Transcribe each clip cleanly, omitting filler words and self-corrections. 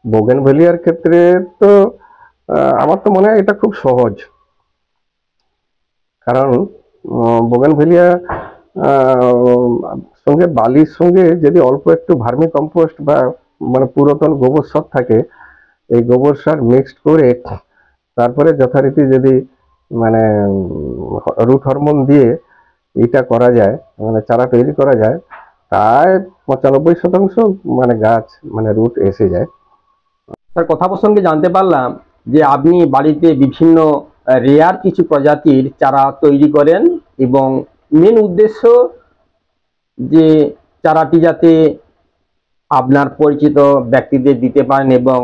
বোগেনভেলিয়ার ক্ষেত্রে তো আমার তো মনে হয় এটা খুব সহজ। কারণ বোগেনভেলিয়া সঙ্গে বালির সঙ্গে যদি অল্প একটু ভার্মি কম্পোস্ট বা মানে পুরাতন গোবর সার থাকে, এই গোবর সার মিক্সড করে তারপরে যথারীতি যদি মানে রুট হরমোন দিয়ে এটা করা যায়, মানে চারা তৈরি করা যায়, প্রায় 95% মানে গাছ মানে রুট এসে যায়। তার কথা প্রসঙ্গে জানতে পারলাম যে আপনি বাড়িতে বিভিন্ন রেয়ার কিছু প্রজাতির চারা তৈরি করেন এবং মেন উদ্দেশ্য যে চারাটি যাতে আপনার পরিচিত ব্যক্তিদের দিতে পারেন এবং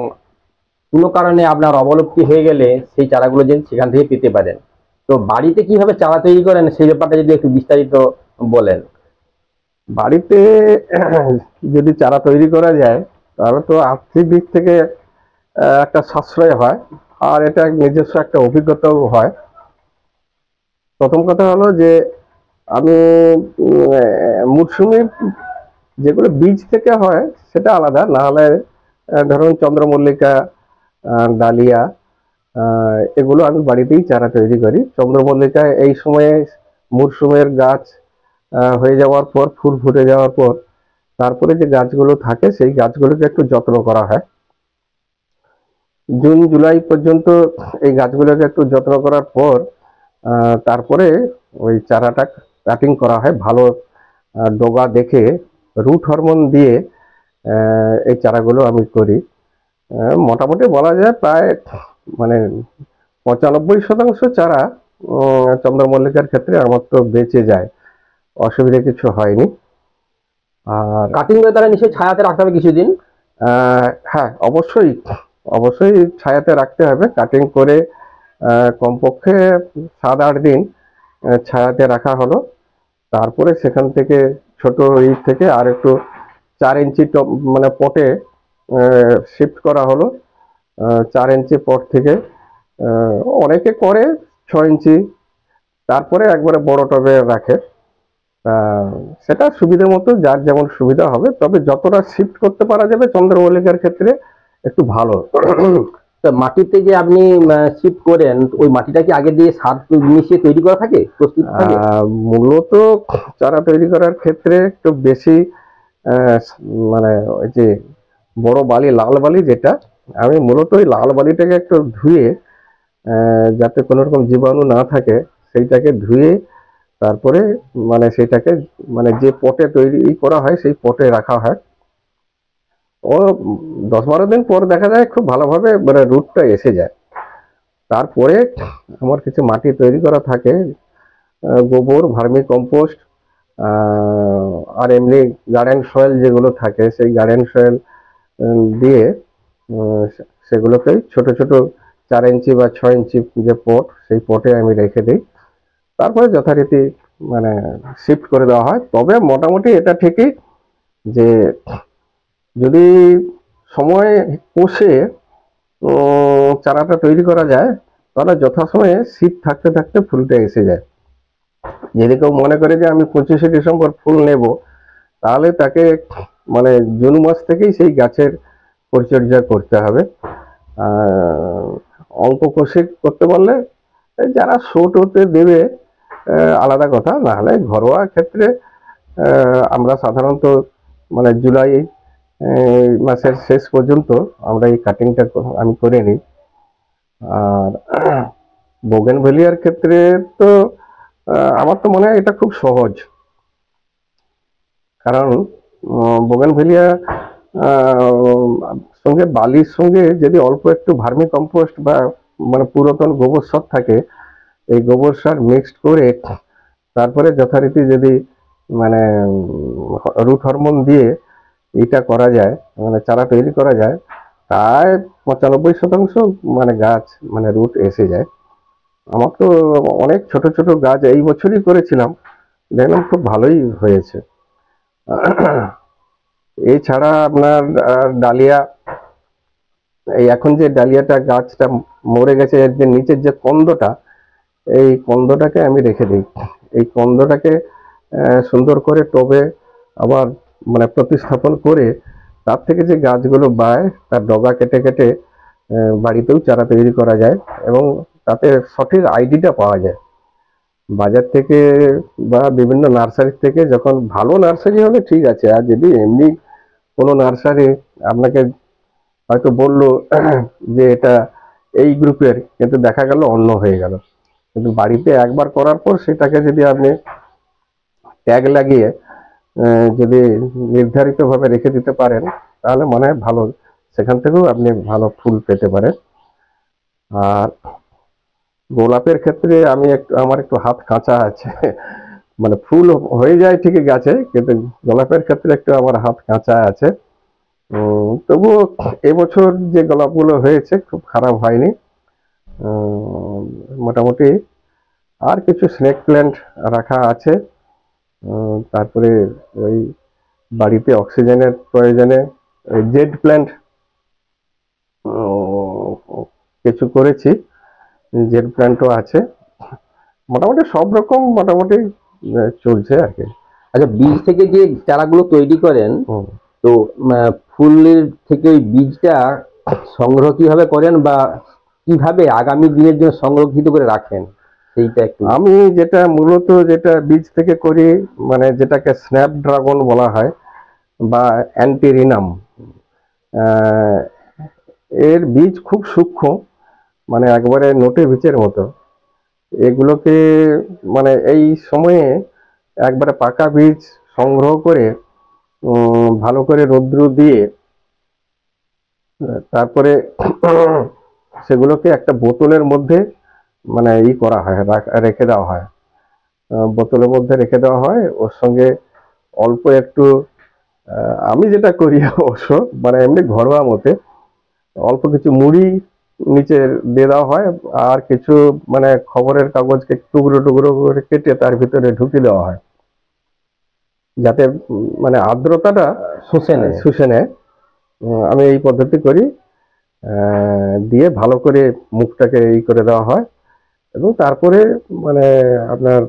কোনো কারণে আপনার অবলুপ্তি হয়ে গেলে সেই চারাগুলো যেন সেখান থেকে পেতে পারেন। তো বাড়িতে কিভাবে চারা তৈরি করেন সেই ব্যাপারটা যদি একটু বিস্তারিত বলেন। বাড়িতে যদি চারা তৈরি করা যায় তাহলে তো আর্থিক দিক থেকে একটা সাশ্রয় হয়, আর এটা নিজস্ব একটা অভিজ্ঞতাও হয়। প্রথম কথা হলো যে আমি মরশুমি যেগুলো বীজ থেকে হয় সেটা আলাদা, না হলে ধরুন চন্দ্রমল্লিকা, ডালিয়া, এগুলো আমি বাড়িতেই চারা তৈরি করি। চন্দ্রমল্লিকা এই সময়ে মরশুমের গাছ হয়ে যাওয়ার পর, ফুল ফুটে যাওয়ার পর তারপরে যে গাছগুলো থাকে সেই গাছগুলোকে একটু যত্ন করা হয়। জুন জুলাই পর্যন্ত এই গাছগুলোকে একটু যত্ন করার পর তারপরে ওই চারাটা কাটিং করা হয় ভালো ডগা দেখে, রুট হরমোন দিয়ে এই চারাগুলো আমি করি। মোটামুটি বলা যায় প্রায় মানে 95% চারা চন্দ্রমল্লিকার ক্ষেত্রে আমার তো বেঁচে যায়, অসুবিধা কিছু হয়নি। আর কাটিং করে তারা নিশ্চয়ই ছায়াতে রাখতে হবে কিছুদিন। হ্যাঁ, অবশ্যই অবশ্যই ছায়াতে রাখতে হবে। কাটিং করে কমপক্ষে 7-8 দিন ছায়াতে রাখা হলো, তারপরে সেখান থেকে ছোট থেকে আর একটু 4 ইঞ্চি মানে পটে শিফট করা হলো। 4 ইঞ্চি পট থেকে অনেকে করে 6 ইঞ্চি, তারপরে একবারে বড় টবে রাখে। আহ, সেটা সুবিধা মতো যার যেমন সুবিধা হবে, তবে যতটা শিফট করতে পারা যাবে চন্দ্রমল্লিকার ক্ষেত্রে একটু ভালো। তো মাটিতে যে আপনি শিফট করেন ওই মাটিটা কি আগে দিয়ে সার মিশিয়ে তৈরি করা থাকে, প্রস্তুত থাকে? মূলত চারা তৈরি করার ক্ষেত্রে একটু বেশি আহ, মানে ওই যে বড় বালি, লাল বালি যেটা, আমি মূলত ওই লাল বালিটাকে একটু ধুয়ে যাতে কোনো রকম জীবাণু না থাকে সেইটাকে ধুয়ে তারপরে মানে সেটাকে মানে যে পটে তৈরি করা হয় সেই পটে রাখা হয়। ও 10-12 দিন পর দেখা যায় খুব ভালোভাবে মানে রুটটা এসে যায়। তারপরে আমার কিছু মাটি তৈরি করা থাকে, গোবর, ভার্মি কম্পোস্ট, আর এমনি গার্ডেন সয়েল যেগুলো থাকে সেই গার্ডেন সয়েল দিয়ে সেগুলোকে ছোট ছোট 4 ইঞ্চি বা 6 ইঞ্চি যে পট সেই পটে আমি রেখে দিই। তারপরে যথারীতি মানে শিফট করে দেওয়া হয়। তবে মোটামুটি এটা ঠিকই যে যদি সময় কষে চারাটা তৈরি করা যায় তাহলে যথাসময়ে শীত থাকতে থাকতে ফুলটা এসে যায়। যদি কেউ মনে করে যে আমি 25শে ডিসেম্বর ফুল নেব, তাহলে তাকে মানে জুন মাস থেকেই সেই গাছের পরিচর্যা করতে হবে। আহ, অল্প কষে করতে পারলে যারা শোট হতে দেবে আলাদা কথা, না হলে ঘরোয়া ক্ষেত্রে আমরা সাধারণত মানে জুলাই মাসের শেষ পর্যন্ত আমরা এই কাটিংটা আমি করে নিই। আর বোগেনভেলিয়ার ক্ষেত্রে তো আমার তো মনে হয় এটা খুব সহজ। কারণ বোগেনভেলিয়া সঙ্গে বালির সঙ্গে যদি অল্প একটু ভার্মি কম্পোস্ট বা মানে পুরাতন গোবর সার থাকে, এই গোবর সার মিক্সড করে তারপরে যথারীতি যদি মানে রুট হরমোন দিয়ে এটা করা যায়, মানে চারা তৈরি করা যায়, প্রায় 95% মানে গাছ মানে রুট এসে যায়। আমার তো অনেক ছোট ছোট গাছ এই বছরই করেছিলাম, দেখলাম খুব ভালোই হয়েছে। এছাড়া আপনার ডালিয়া, এই এখন যে ডালিয়াটা গাছটা মরে গেছে এর যে নিচের যে কন্দটা, এই কন্দটাকে আমি রেখে দিই। এই কন্দটাকে সুন্দর করে টবে আবার মানে প্রতিস্থাপন করে তার থেকে যে গাছগুলো বায় তার ডগা কেটে কেটে বাড়িতেও চারা তৈরি করা যায়, এবং তাতে সঠিক আইডিটা পাওয়া যায় বাজার থেকে বা বিভিন্ন নার্সারি থেকে। যখন ভালো নার্সারি হলে ঠিক আছে, আর যদি এমনি কোনো নার্সারি আপনাকে হয়তো বললো যে এটা এই গ্রুপের, কিন্তু দেখা গেল অন্য হয়ে গেল। কিন্তু বাড়িতে একবার করার পর সেটাকে যদি আপনি ট্যাগ লাগিয়ে যদি নির্ধারিতভাবে রেখে দিতে পারেন, তাহলে মনে হয় ভালো, সেখান থেকেও আপনি ভালো ফুল পেতে পারেন। আর গোলাপের ক্ষেত্রে আমি একটু, আমার একটু হাত কাঁচা আছে, মানে ফুল হয়ে যায় ঠিকই গাছে, কিন্তু গোলাপের ক্ষেত্রে একটু আমার হাত কাঁচা আছে। তবুও এবছর যে গোলাপগুলো হয়েছে খুব খারাপ হয়নি। মোটামুটি আর কিছু স্নেক প্ল্যান্ট রাখা আছে। তারপরে ওই বাড়িতে অক্সিজেনের প্রয়োজনে জেড প্ল্যান্ট কিছু করেছি, জেড প্ল্যান্টও আছে। মোটামুটি সব রকম মোটামুটি চলছে আর কি। আচ্ছা, বীজ থেকে যে চারাগুলো তৈরি করেন, হুম। তো ফুলের থেকে ওই বীজটা সংগ্রহ কিভাবে করেন, বা কিভাবে আগামী দিনের জন্য সংরক্ষিত করে রাখেন, সেইটা একটু। আমি যেটা মূলত যেটা বীজ থেকে করি, মানে যেটাকে স্ন্যাপড্রাগন বলা হয় বা অ্যান্টিরিনাম, এর বীজ খুব সূক্ষ্ম, মানে একবারে নোটে বীজের মতো। এগুলোকে মানে এই সময়ে একবারে পাকা বীজ সংগ্রহ করে ভালো করে রৌদ্র দিয়ে তারপরে সেগুলোকে একটা বোতলের মধ্যে মানে করা হয়, রেখে দেওয়া হয়। বোতলের মধ্যে রেখে দেওয়া হয়, ওর সঙ্গে অল্প একটু আমি যেটা করি অবশ্য মানে এমনি ঘরোয়া মতে অল্প কিছু মুড়ি নিচে দিয়ে দেওয়া হয়, আর কিছু মানে খবরের কাগজকে টুকরো টুকরো করে কেটে তার ভিতরে ঢুকিয়ে দেওয়া হয়, যাতে মানে আর্দ্রতাটা শুষে নেয়। আমি এই পদ্ধতি করি। দিয়ে ভালো করে মুখটাকে করে দেওয়া হয়, এবং তারপরে মানে আপনার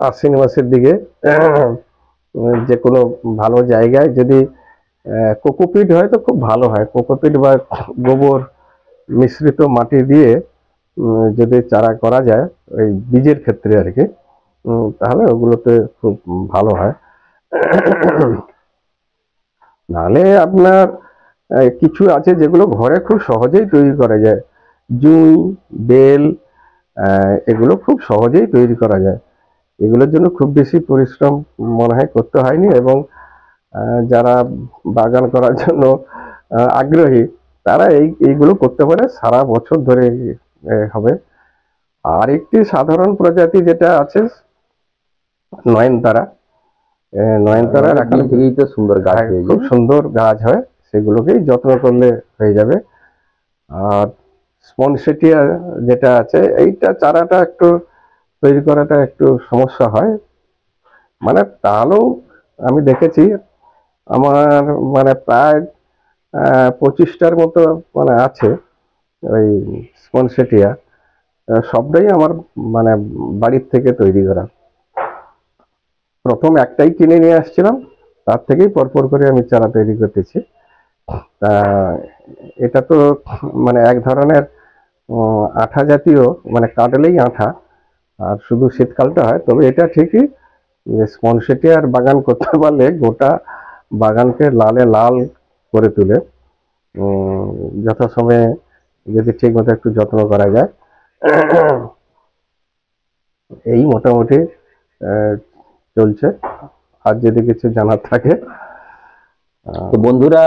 আশ্বিন মাসের দিকে যে কোনো ভালো জায়গায় যদি কোকোপিট হয় তো খুব ভালো হয়। কোকোপিট বা গোবর মিশ্রিত মাটি দিয়ে যদি চারা করা যায় ওই বীজের ক্ষেত্রে আর কি, তাহলে ওগুলোতে খুব ভালো হয়। নাহলে আপনার কিছু আছে যেগুলো ঘরে খুব সহজেই তৈরি করা যায়, জুঁই, বেল, এগুলো খুব সহজেই তৈরি করা যায়। এগুলোর জন্য খুব বেশি পরিশ্রম মনে হয় করতে হয়নি, এবং যারা বাগান করার জন্য আগ্রহী তারা এইগুলো করতে পারে, সারা বছর ধরে হবে। আর একটি সাধারণ প্রজাতি যেটা আছে নয়নতারা, নয়নতারা এখান থেকেই তো সুন্দর গাছ হয়ে খুব যায়। সুন্দর গাছ হয়, সেগুলোকেই যত্ন করলে হয়ে যাবে। আর স্পনসেটিয়া যেটা আছে, এইটা চারাটা একটু তৈরি করাটা একটু সমস্যা হয়, মানে তাহলেও আমি দেখেছি আমার মানে প্রায় 25টার মতো মানে আছে ওই স্পনসেটিয়া, সবটাই আমার মানে বাড়ির থেকে তৈরি করা। প্রথম একটাই কিনে নিয়ে আসছিলাম, তার থেকেই পরপর করে আমি চারা তৈরি করতেছি। তা এটা তো মানে এক ধরনের আঠা জাতীয়, মানে কাটলেই আঠা, আর শুধু শীতকালটা হয়। তবে এটা ঠিকই যে স্পনসেটিয়ার বাগান করতে পারলে গোটা বাগানকে লালে লাল করে তুলে, যথাসময়ে যদি ঠিক মতো একটু যত্ন করা যায়। এই মোটামুটি চলছে। আর যদি কিছু জানার থাকে। তো বন্ধুরা,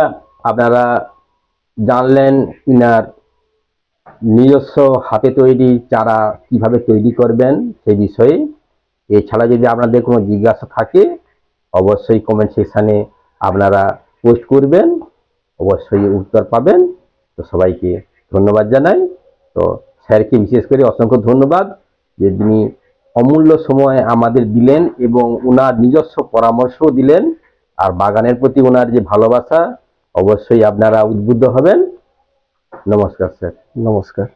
আপনারা জানলেন ইনার নিজস্ব হাতে তৈরি চারা কিভাবে তৈরি করবেন সেই বিষয়ে। এছাড়া যদি আপনাদের কোনো জিজ্ঞাসা থাকে অবশ্যই কমেন্ট সেকশানে আপনারা পোস্ট করবেন, অবশ্যই উত্তর পাবেন। তো সবাইকে ধন্যবাদ জানাই। তো স্যারকে বিশেষ করে অসংখ্য ধন্যবাদ যে তিনি অমূল্য সময় আমাদের দিলেন এবং ওনার নিজস্ব পরামর্শও দিলেন। আর বাগানের প্রতি ওনার যে ভালোবাসা, অবশ্যই আপনারা উদ্বুদ্ধ হবেন। নমস্কার স্যার। নমস্কার।